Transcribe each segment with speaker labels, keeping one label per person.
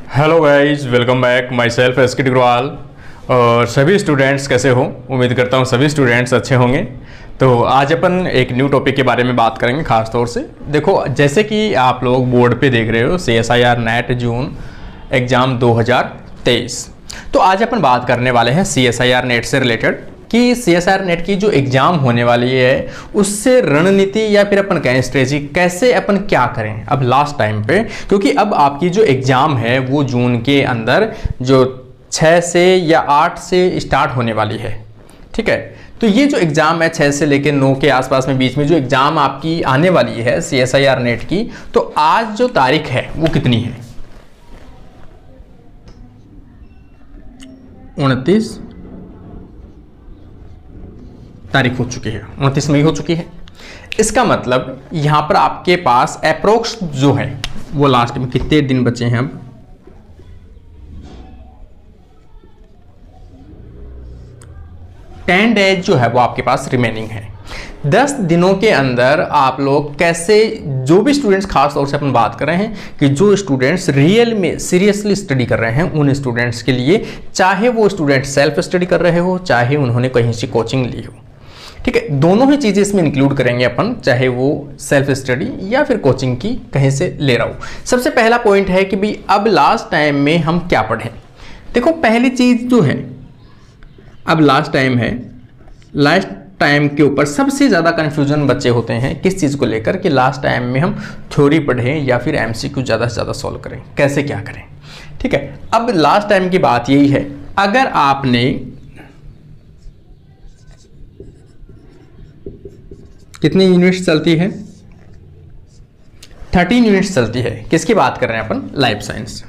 Speaker 1: Hello guys, welcome back. Myself S K Agarwal. और सभी students कैसे हो? उम्मीद करता हूँ सभी स्टूडेंट्स अच्छे होंगे। तो आज अपन एक न्यू टॉपिक के बारे में बात करेंगे। खास तौर से देखो, जैसे कि आप लोग बोर्ड पे देख रहे हो CSIR नेट जून एग्ज़ाम 2023। तो आज अपन बात करने वाले हैं CSIR नेट से रिलेटेड कि CSIR नेट की जो एग्ज़ाम होने वाली है उससे रणनीति या फिर अपन कहें स्ट्रेटजी, कैसे अपन क्या करें अब लास्ट टाइम पे, क्योंकि अब आपकी जो एग्ज़ाम है वो जून के अंदर जो 6 से या 8 से स्टार्ट होने वाली है। ठीक है, तो ये जो एग्ज़ाम है 6 से लेकर 9 के आसपास में बीच में जो एग्ज़ाम आपकी आने वाली है CSIR नेट की, तो आज जो तारीख है वो कितनी है? 29 तारीख हो चुकी है, 29 मई हो चुकी है। इसका मतलब यहां पर आपके पास अप्रोक्स जो है वो लास्ट में कितने दिन बचे हैं? अब 10 डेज जो है वो आपके पास रिमेनिंग है। 10 दिनों के अंदर आप लोग कैसे, जो भी स्टूडेंट्स, खास तौर से अपन बात कर रहे हैं कि जो स्टूडेंट्स रियल में सीरियसली स्टडी कर रहे हैं उन स्टूडेंट्स के लिए, चाहे वो स्टूडेंट सेल्फ स्टडी कर रहे हो चाहे उन्होंने कहीं से कोचिंग ली हो, ठीक है, दोनों ही चीज़ें इसमें इंक्लूड करेंगे अपन, चाहे वो सेल्फ स्टडी या फिर कोचिंग की कहीं से ले रहा हो। सबसे पहला पॉइंट है कि भाई अब लास्ट टाइम में हम क्या पढ़ें। देखो, पहली चीज़ जो है, अब लास्ट टाइम है, लास्ट टाइम के ऊपर सबसे ज़्यादा कन्फ्यूजन बच्चे होते हैं किस चीज़ को लेकर कि लास्ट टाइम में हम थ्योरी पढ़ें या फिर MCQ ज़्यादा से ज़्यादा सॉल्व करें, कैसे क्या करें। ठीक है, अब लास्ट टाइम की बात यही है, अगर आपने कितनी यूनिट्स चलती है? 13 यूनिट्स चलती है। किसकी बात कर रहे हैं अपन? Life science.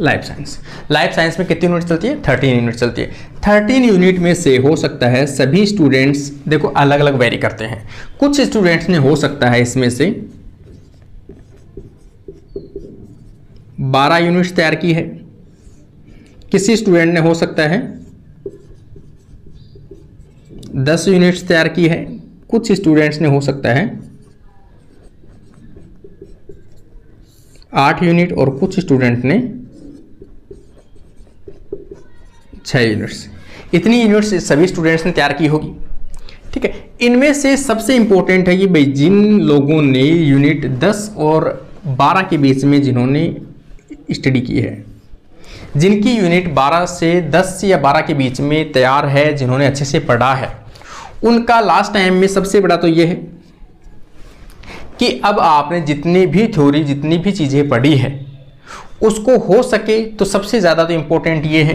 Speaker 1: लाइफ साइंस में कितनी यूनिट चलती है? 13 यूनिट चलती है। 13 यूनिट में से हो सकता है सभी स्टूडेंट्स, देखो अलग अलग वेरी करते हैं, कुछ स्टूडेंट्स ने हो सकता है इसमें से 12 यूनिट्स तैयार की है, किसी स्टूडेंट ने हो सकता है 10 यूनिट्स तैयार की है, कुछ स्टूडेंट्स ने हो सकता है 8 यूनिट और कुछ स्टूडेंट ने 6 यूनिट्स। इतनी यूनिट्स सभी स्टूडेंट्स ने तैयार की होगी। ठीक है, इनमें से सबसे इंपॉर्टेंट है कि भाई जिन लोगों ने यूनिट 10 और 12 के बीच में जिन्होंने स्टडी की है, जिनकी यूनिट 12 से 10 या 12 के बीच में तैयार है, जिन्होंने अच्छे से पढ़ा है, उनका लास्ट टाइम में सबसे बड़ा तो ये है कि अब आपने जितनी भी थ्योरी, जितनी भी चीज़ें पढ़ी है उसको हो सके तो सबसे ज़्यादा तो इम्पोर्टेंट ये है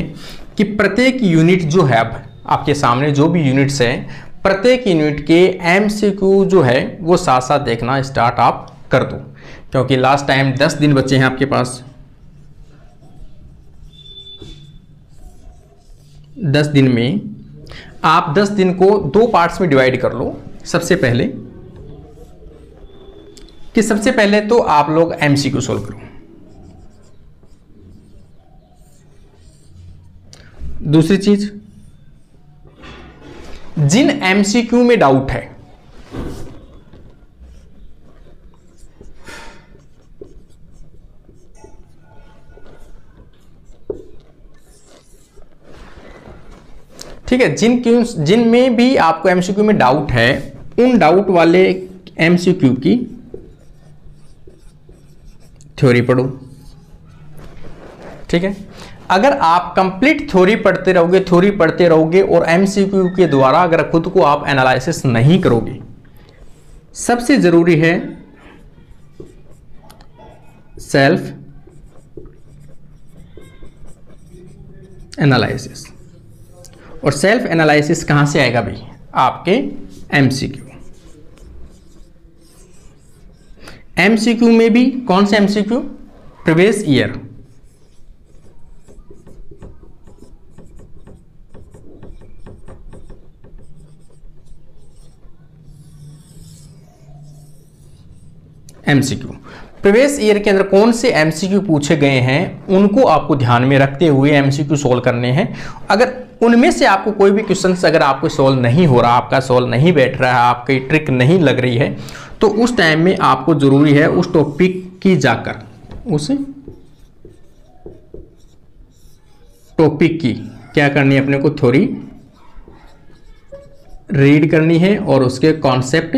Speaker 1: कि प्रत्येक यूनिट जो है, अब आपके सामने जो भी यूनिट्स हैं, प्रत्येक यूनिट के MCQ जो है वो साथ साथ देखना स्टार्ट आप कर दो, क्योंकि लास्ट टाइम 10 दिन बचे हैं आपके पास। 10 दिन में आप 10 दिन को 2 पार्ट्स में डिवाइड कर लो। सबसे पहले तो आप लोग MCQ सोल्व करो। दूसरी चीज, जिन MCQ में डाउट है, ठीक है, जिनमें भी आपको MCQ में डाउट है, उन डाउट वाले MCQ की थ्योरी पढ़ो। ठीक है, अगर आप कंप्लीट थ्योरी पढ़ते रहोगे और MCQ के द्वारा अगर खुद को आप एनालिसिस नहीं करोगे, सबसे जरूरी है सेल्फ एनालिसिस। और सेल्फ एनालिसिस कहां से आएगा भाई? आपके MCQ में भी कौन से MCQ? Previous year, MCQ previous year के अंदर कौन से एमसीक्यू पूछे गए हैं उनको आपको ध्यान में रखते हुए एमसीक्यू सोल्व करने हैं। अगर उनमें से आपको कोई भी क्वेश्चन अगर आपको सोल्व नहीं हो रहा, आपका सोल्व नहीं बैठ रहा है, आपकी ट्रिक नहीं लग रही है, तो उस टाइम में आपको जरूरी है उस टॉपिक की जाकर उस टॉपिक की क्या करनी है, अपने को थ्योरी रीड करनी है और उसके कॉन्सेप्ट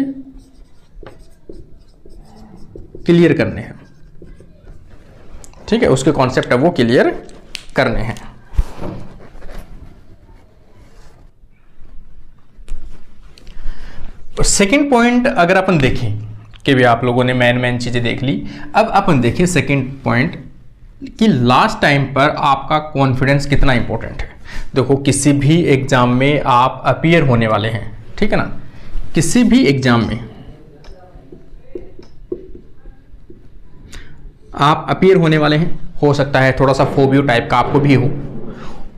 Speaker 1: क्लियर करने हैं। ठीक है, उसके कॉन्सेप्ट है वो क्लियर करने हैं। सेकंड पॉइंट अगर अपन देखें कि भी आप लोगों ने मेन चीजें देख ली, अब अपन देखें सेकंड पॉइंट कि लास्ट टाइम पर आपका कॉन्फिडेंस कितना इंपॉर्टेंट है। देखो किसी भी एग्जाम में आप अपीयर होने वाले हैं, ठीक है ना, किसी भी एग्जाम में आप अपीयर होने वाले हैं, हो सकता है थोड़ा सा फोबियो टाइप का आपको भी हो,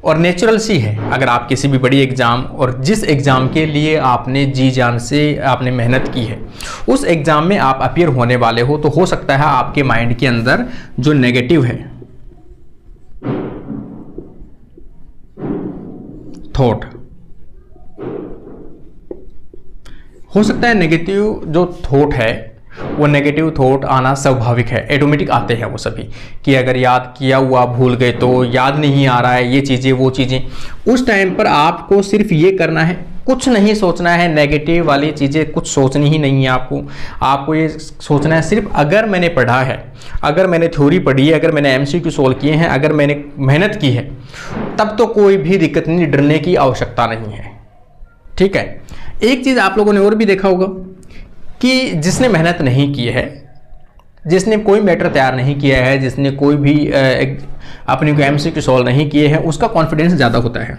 Speaker 1: और नेचुरल सी है अगर आप किसी भी बड़ी एग्जाम और जिस एग्जाम के लिए आपने जी जान से आपने मेहनत की है उस एग्जाम में आप अपीयर होने वाले हो, तो हो सकता है आपके माइंड के अंदर जो नेगेटिव है थॉट, हो सकता है नेगेटिव जो थॉट है वो नेगेटिव थॉट आना स्वाभाविक है, ऑटोमेटिक आते हैं वो सभी, कि अगर याद किया हुआ भूल गए तो याद नहीं आ रहा है, ये चीज़ें वो चीज़ें। उस टाइम पर आपको सिर्फ ये करना है, कुछ नहीं सोचना है, नेगेटिव वाली चीज़ें कुछ सोचनी ही नहीं है आपको ये सोचना है सिर्फ अगर मैंने पढ़ा है, अगर मैंने थ्योरी पढ़ी है, अगर मैंने एमसीक्यू सोल्व किए हैं, अगर मैंने मेहनत की है, तब तो कोई भी दिक्कत नहीं, डरने की आवश्यकता नहीं है। ठीक है, एक चीज़ आप लोगों ने और भी देखा होगा कि जिसने मेहनत नहीं की है, जिसने कोई मैटर तैयार नहीं किया है, जिसने कोई भी अपने को एमसीक्यू सॉल्व नहीं किए हैं, उसका कॉन्फिडेंस ज़्यादा होता है।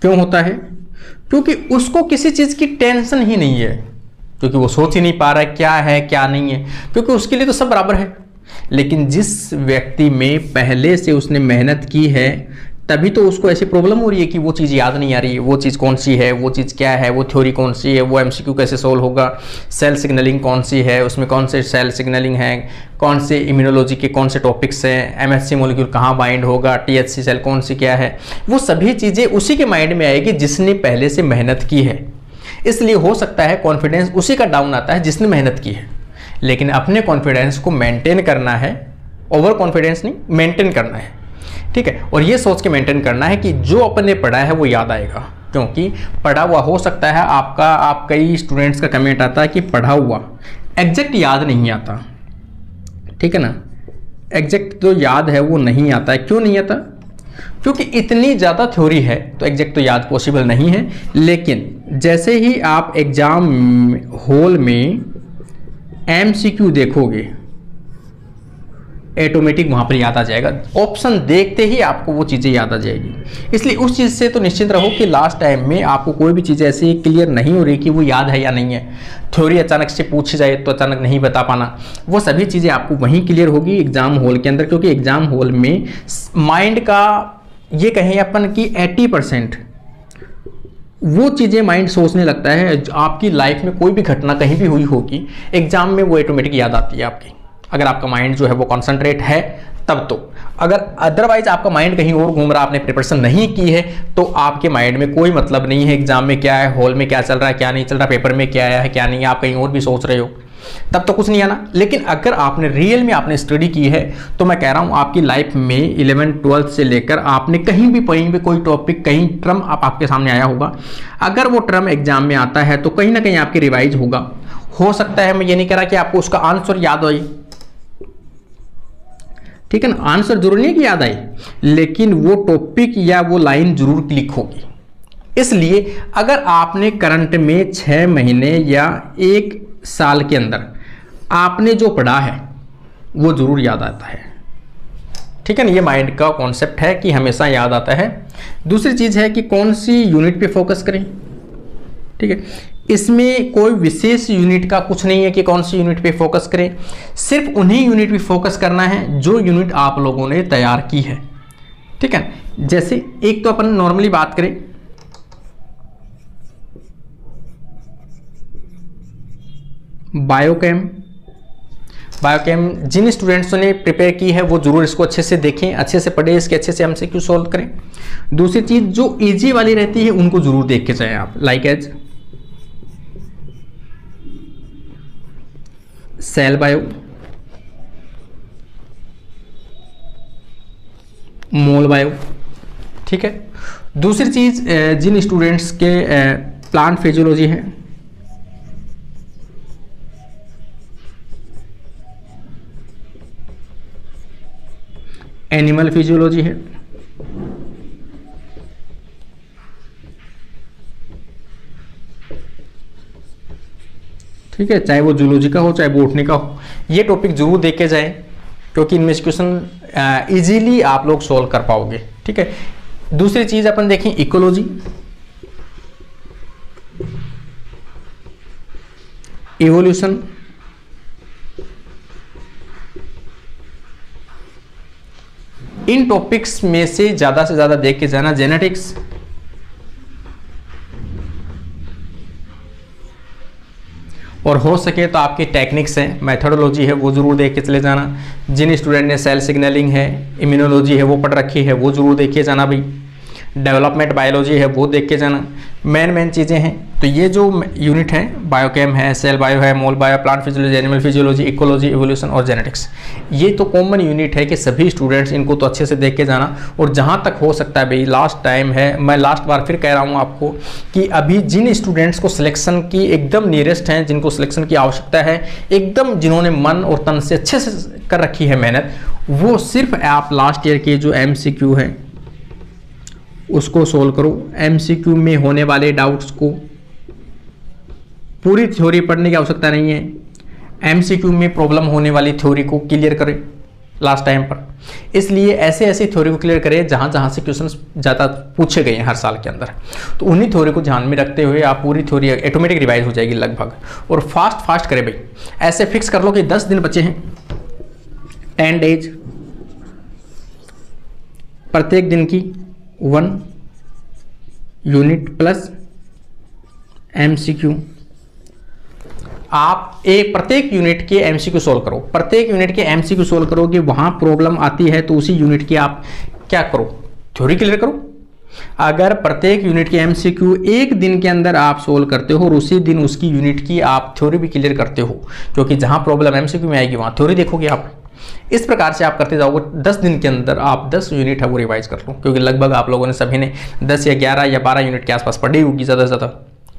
Speaker 1: क्यों होता है? क्योंकि उसको किसी चीज़ की टेंशन ही नहीं है, क्योंकि वो सोच ही नहीं पा रहा है क्या है क्या नहीं है, क्योंकि उसके लिए तो सब बराबर है। लेकिन जिस व्यक्ति में पहले से उसने मेहनत की है, तभी तो उसको ऐसी प्रॉब्लम हो रही है कि वो चीज़ याद नहीं आ रही है, वो चीज़ कौन सी है, वो चीज़ क्या है, वो थ्योरी कौन सी है, वो एमसीक्यू कैसे सोल्व होगा, सेल सिग्नलिंग कौन सी है, उसमें कौन से सेल सिग्नलिंग है, कौन से इम्यूनोलॉजी के कौन से टॉपिक्स हैं, एमएचसी मॉलिक्यूल कहाँ बाइंड होगा, टीएचसी सेल कौन सी क्या है, वो सभी चीज़ें उसी के माइंड में आएगी जिसने पहले से मेहनत की है। इसलिए हो सकता है कॉन्फिडेंस उसी का डाउन आता है जिसने मेहनत की है। लेकिन अपने कॉन्फिडेंस को मेंटेन करना है, ओवर कॉन्फिडेंस नहीं, मेंटेन करना है। ठीक है, और ये सोच के मेंटेन करना है कि जो अपन ने पढ़ा है वो याद आएगा, क्योंकि पढ़ा हुआ हो सकता है आप कई स्टूडेंट्स का कमेंट आता है कि पढ़ा हुआ एग्जैक्ट याद नहीं आता। ठीक है ना, एग्जैक्ट जो याद है वो नहीं आता है। क्यों नहीं आता? क्योंकि इतनी ज़्यादा थ्योरी है तो एग्जैक्ट तो याद पॉसिबल नहीं है। लेकिन जैसे ही आप एग्जाम हॉल में एमसीक्यू देखोगे, ऑटोमेटिक वहाँ पर याद आ जाएगा, ऑप्शन देखते ही आपको वो चीज़ें याद आ जाएगी। इसलिए उस चीज़ से तो निश्चित रहो कि लास्ट टाइम में आपको कोई भी चीज़ ऐसी क्लियर नहीं हो रही कि वो याद है या नहीं है। थ्योरी अचानक से पूछी जाए तो अचानक नहीं बता पाना, वो सभी चीज़ें आपको वहीं क्लियर होगी एग्जाम हॉल के अंदर। क्योंकि एग्जाम हॉल में माइंड का ये कहें अपन कि 80% वो चीज़ें माइंड सोचने लगता है। आपकी लाइफ में कोई भी घटना कहीं भी हुई होगी, एग्जाम में वो ऑटोमेटिक याद आती है आपकी, अगर आपका माइंड जो है वो कॉन्सेंट्रेट है तब तो। अगर अदरवाइज आपका माइंड कहीं और घूम रहा, आपने प्रिपरेशन नहीं की है, तो आपके माइंड में कोई मतलब नहीं है एग्जाम में क्या है, हॉल में क्या चल रहा है, क्या नहीं चल रहा, पेपर में क्या आया है क्या नहीं है, आप कहीं और भी सोच रहे हो, तब तो कुछ नहीं आना। लेकिन अगर आपने रियल में आपने स्टडी की है, तो मैं कह रहा हूँ आपकी लाइफ में 11th-12th से लेकर आपने कहीं भी कोई टॉपिक, कहीं टर्म आपके सामने आया होगा, अगर वो टर्म एग्जाम में आता है तो कहीं ना कहीं आपकी रिवाइज होगा। हो सकता है, मैं ये नहीं कह रहा कि आपको उसका आंसर याद हो, ठीक है ना, आंसर जरूर नहीं कि याद आई, लेकिन वो टॉपिक या वो लाइन जरूर क्लिक होगी। इसलिए अगर आपने करंट में 6 महीने या 1 साल के अंदर आपने जो पढ़ा है वो जरूर याद आता है। ठीक है ना, ये माइंड का कॉन्सेप्ट है कि हमेशा याद आता है। दूसरी चीज़ है कि कौन सी यूनिट पे फोकस करें। ठीक है, इसमें कोई विशेष यूनिट का कुछ नहीं है कि कौन सी यूनिट पे फोकस करें, सिर्फ उन्हीं यूनिट पे फोकस करना है जो यूनिट आप लोगों ने तैयार की है। ठीक है, जैसे एक तो अपन नॉर्मली बात करें बायोकेम। बायोकेम जिन स्टूडेंट्स ने प्रिपेयर की है वो जरूर इसको अच्छे से देखें, अच्छे से पढ़ें, इसके अच्छे से एमसीक्यू सॉल्व करें। दूसरी चीज जो इजी वाली रहती है उनको जरूर देख के जाएं आप, लाइक एज सेल बायो, मोल बायो, ठीक है। दूसरी चीज जिन स्टूडेंट्स के प्लांट फिजियोलॉजी है, एनिमल फिजियोलॉजी है, ठीक है, चाहे वो जूलॉजी का हो चाहे बोटनी का हो, ये टॉपिक जरूर देख के जाएं क्योंकि इनमें क्वेश्चन इजीली आप लोग सॉल्व कर पाओगे, ठीक है। दूसरी चीज अपन देखें इकोलॉजी, इवोल्यूशन, इन टॉपिक्स में से ज्यादा देख के जाना। जेनेटिक्स, और हो सके तो आपकी टेक्निक्स हैं, मेथोडोलॉजी है, वो जरूर देख के चले जाना। जिन स्टूडेंट ने सेल सिग्नलिंग है, इम्यूनोलॉजी है वो पढ़ रखी है वो जरूर देखिए जाना भाई। डेवलपमेंट बायोलॉजी है वो देख के जाना। मेन चीज़ें हैं तो ये जो यूनिट है, बायोकेम है, सेल बायो है, mol bio, plant physiology, animal physiology, ecology, evolution और जेनेटिक्स, ये तो कॉमन यूनिट है कि सभी स्टूडेंट्स इनको तो अच्छे से देख के जाना। और जहाँ तक हो सकता है भाई, लास्ट टाइम है, मैं लास्ट बार फिर कह रहा हूँ आपको कि अभी जिन स्टूडेंट्स को सिलेक्शन की एकदम नियरेस्ट हैं, जिनको सिलेक्शन की आवश्यकता है, एकदम जिन्होंने मन और तन से अच्छे से कर रखी है मेहनत, वो सिर्फ आप लास्ट ईयर के जो MCQ है उसको सोल्व करो। MCQ में होने वाले डाउट्स को, पूरी थ्योरी पढ़ने की आवश्यकता नहीं है, MCQ में प्रॉब्लम होने वाली थ्योरी को क्लियर करें लास्ट टाइम पर। इसलिए ऐसे थ्योरी को क्लियर करें जहाँ से क्वेश्चन ज़्यादा पूछे गए हैं हर साल के अंदर, तो उन्हीं थ्योरी को ध्यान में रखते हुए आप पूरी थ्योरी ऑटोमेटिक रिवाइज हो जाएगी लगभग। और फास्ट करें भाई, ऐसे फिक्स कर लो कि 10 दिन बचे हैं, 10 डेज, प्रत्येक दिन की 1 यूनिट प्लस MCQ। आप प्रत्येक यूनिट के MCQ सोल्व करो, प्रत्येक यूनिट के MCQ सोल्व करोगे, वहां प्रॉब्लम आती है तो उसी यूनिट की आप क्या करो, थ्योरी क्लियर करो। अगर प्रत्येक यूनिट के MCQ एक दिन के अंदर आप सोल्व करते हो और उसी दिन उसकी यूनिट की आप थ्योरी भी क्लियर करते हो, क्योंकि जहां प्रॉब्लम MCQ में आएगी वहां थ्योरी देखोगे आप। इस प्रकार से आप करते जाओगे, 10 दिन के अंदर आप 10 यूनिट है वो रिवाइज कर लो, क्योंकि लगभग आप लोगों ने सभी ने 10 या 11 या 12 यूनिट के आसपास पढ़ी होगी ज़्यादा से ज़्यादा,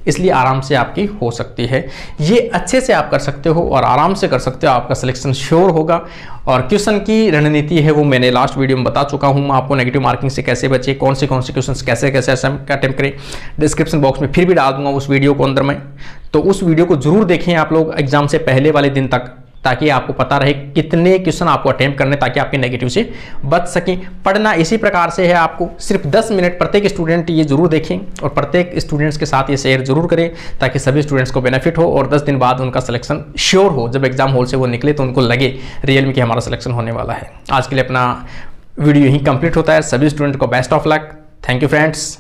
Speaker 1: इसलिए आराम से आपकी हो सकती है। ये अच्छे से आप कर सकते हो और आराम से कर सकते हो, आपका सिलेक्शन श्योर होगा। और क्वेश्चन की रणनीति है वो मैंने लास्ट वीडियो में बता चुका हूँ, आपको नेगेटिव मार्किंग से कैसे बचे, कौन से क्वेश्चन कैसे अटेम्प्ट करें, डिस्क्रिप्शन बॉक्स में फिर भी डाल दूंगा उस वीडियो को अंदर में, तो उस वीडियो को जरूर देखें आप लोग एग्जाम से पहले वाले दिन तक, ताकि आपको पता रहे कितने क्वेश्चन आपको अटेम्प्ट करने, ताकि आपके नेगेटिव से बच सकें। पढ़ना इसी प्रकार से है, आपको सिर्फ 10 मिनट प्रत्येक स्टूडेंट ये जरूर देखें और प्रत्येक स्टूडेंट्स के साथ ये शेयर जरूर करें, ताकि सभी स्टूडेंट्स को बेनिफिट हो और 10 दिन बाद उनका सिलेक्शन श्योर हो। जब एग्जाम हॉल से वो निकले तो उनको लगे रियल में कि हमारा सिलेक्शन होने वाला है। आज के लिए अपना वीडियो यहीं कंप्लीट होता है। सभी स्टूडेंट को best of luck. Thank you friends.